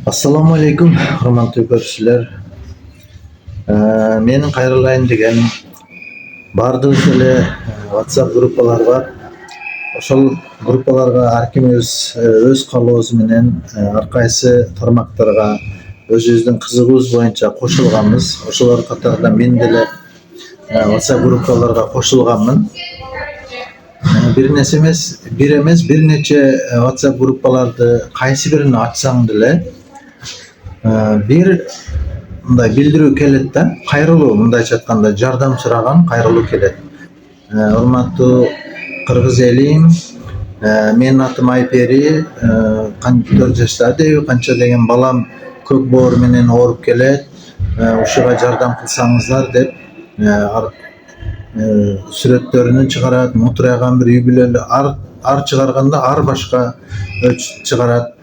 Assalamu alaikum, hurmatly көршілер. Менің қайрылайын деген бардығы келе WhatsApp группалар бар. Ошол группаларга әркім өз қалоозу менен аркайсы тармактарга өзүбүздүн кызыгыбыз боюнча кошулганбыз. Ошолор катарында мен деле WhatsApp группаларга кошулганмын. Бир эмес, бир нече WhatsApp группаларды кайсы бирин ачсаң деле бир мындай билдирүү келет да, кайрылуу, мындайча айтканда жардам сураган кайрылуу келет. Урматтуу кыргыз элим, менин атым Айпери, 4 жаштадагы канча деген балам көк боор менен ооруп келет. Ушуга жардам кылсаңыздар деп сүрөттөрүнү чыгарат, мутурайган бир үй бүлөлү ар чыгарганда ар башка чыгарат.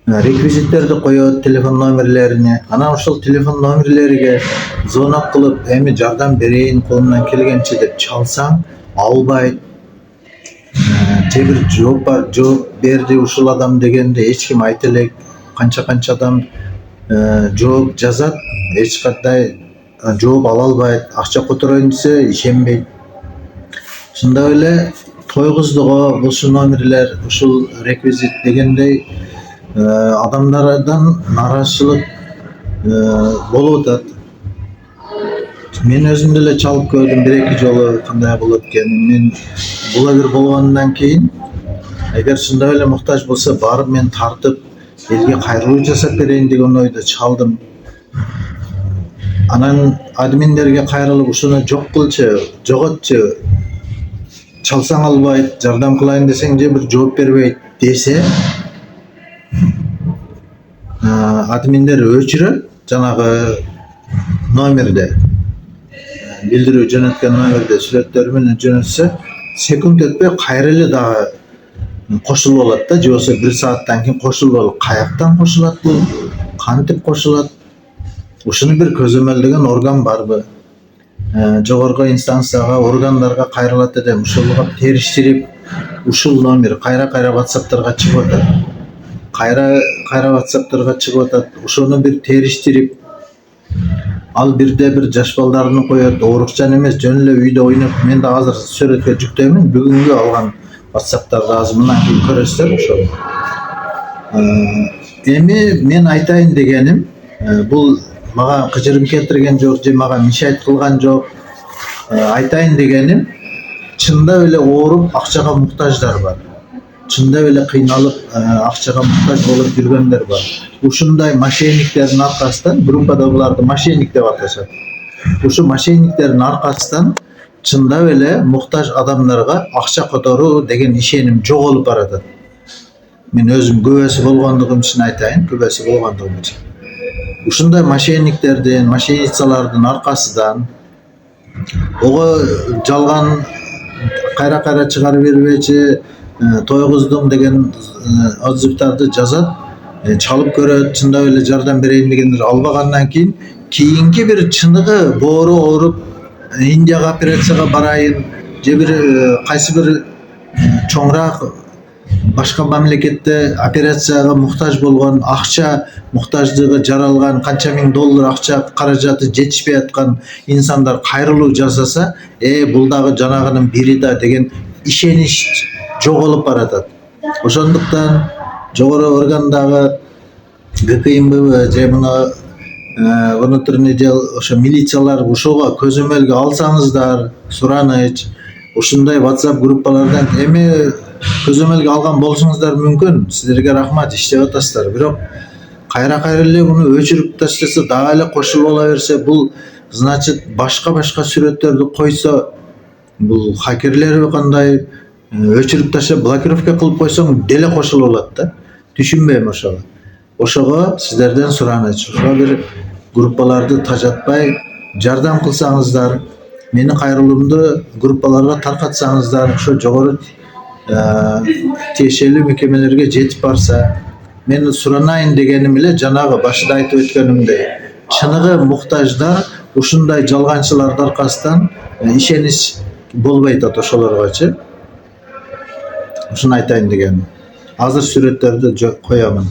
Реквизиттерди коёт, телефон номерлерине. Анан ошол телефон номерлериге звонок кылып, эми жардам берейин, колумдан келгенче деп чалсаң, албайт. Же бир жооп бар, жооп берди ушул адам дегенде эч ким айта элек. Канча адам жооп жазат, эч кандай жооп ала албайт. Акча котороюн десе ишенбейт. Шундай эле тойгуздуго ушул номерлер, ушул реквизит дегендей адамдардан нааразычылык болуп атат. Мен өзүм деле чалып көрдүм бир-эки жолу кандай болот экенин. Мен блогер болгондон кийин эгер ушундай эле муктаж болсо барып мен тартып элге кайрылуу жасап берейин деген ойдо чалдым. Анан админдерге кайрылып ушуну жок кылчы, жоготчу, чалсаң албайт, жардам кылайын десең же бир жооп бербейт десе, админдер өчүрөт жанагы номерде, билдирүү жөнөткөн номерде сүрөттөрү менен жөнөтсө, секунд өтпөй кайра эле дагы кошулуп алат да, же болбосо 1 сааттан кийин кошулуп алат. Каяктан кошулат бул? Кантип кошулат? Ушуну бир көзөмөлдөгөн орган барбы? Жогорку инстанцияга, органдарга кайрылат эдем. Ушуга териштирип, ушул номер кайра WhatsApp'тарга чыгып атат. Кайра WhatsApp'тарга чыгып атат. Ошону бир териштирип, ал бирде бир жаш балдарын коёт, оорукчан эмес, жөн эле үйдө ойноп. Мен да азыр сүрөткө жүктөймүн. Бүгүнгү алган WhatsApp'тарды азыр мындан кийин көрөсүздөр ошол. Эми мен айтайын дегеним, бул мага кыжырым келтирген жок же мага мишайт кылган жок. Айтайын дегеним, чындап эле ооруп акчага муктаждар бар. Чындап эле кыйналып акчага муктаж болуп жүргөндөр бар. Ушундай мошенниктердин аркасынан, группада буларды мошенник деп аташат. Ушу мошенниктердин аркасынан чындап эле муктаж адамдарга акча которуу деген ишеним жоголуп баратат. Мен өзүм күбөсү болгондугум үчүн айтайын, ушундай мошенниктердин, мошенницалардын аркасынан ого жалган кайра чыгарып бербечи, тойгуздум деген отзывдарды жазат, чалып көрөт, чындап эле жардам берейин дегендер албагандан кийинки бир чыныгы боору ооруп Индияга операцияга барайын, же бир кайсы бир чоңураак башка мамлекетте операцияга муктаж болгон, акча муктаждыгы жаралган, канча миң доллар акча каражаты жетишпей аткан инсандар кайрылуу жасаса, бул дагы жанагынын бири да деген ишенич жоголуп баратат. Ошондуктан жогору органдагы ГКМБ же мына внутренний дел, ошо милициялар ушуга көзөмөлгө алсаңыздар, сураныч, ушундай WhatsApp группалардан эми көзөмөлгө алган болсоңуздар мүмкүн, силерге рахмат, иштеп атасыздар. Бирок кайра эле муну өчүрүп таштаса, дагы эле кошулуп ала берсе, бул значит башка сүрөттөрдү койсо, бул хакерлерби кандай, өчүрүп таштап блокировка кылып койсоң деле кошулуп алат да. Түшүнбөйм ошого. Ошого сиздерден сураныч, ошо бир группаларды тажатпай жардам кылсаңыздар, менин кайрылуумду группаларга таркатсаңыздар, ошо жогору тиешелүү мекемелерге жетип барса, мен суранайын дегеним эле жанагы башында айтып өткөнүмдөй, чыныгы муктаждар ушундай жалганчылардын аркасынан ишенич болбой атат ошолоргочу. Ушуну айтайын дегеним. Азыр сүрөттөрдү коёмун.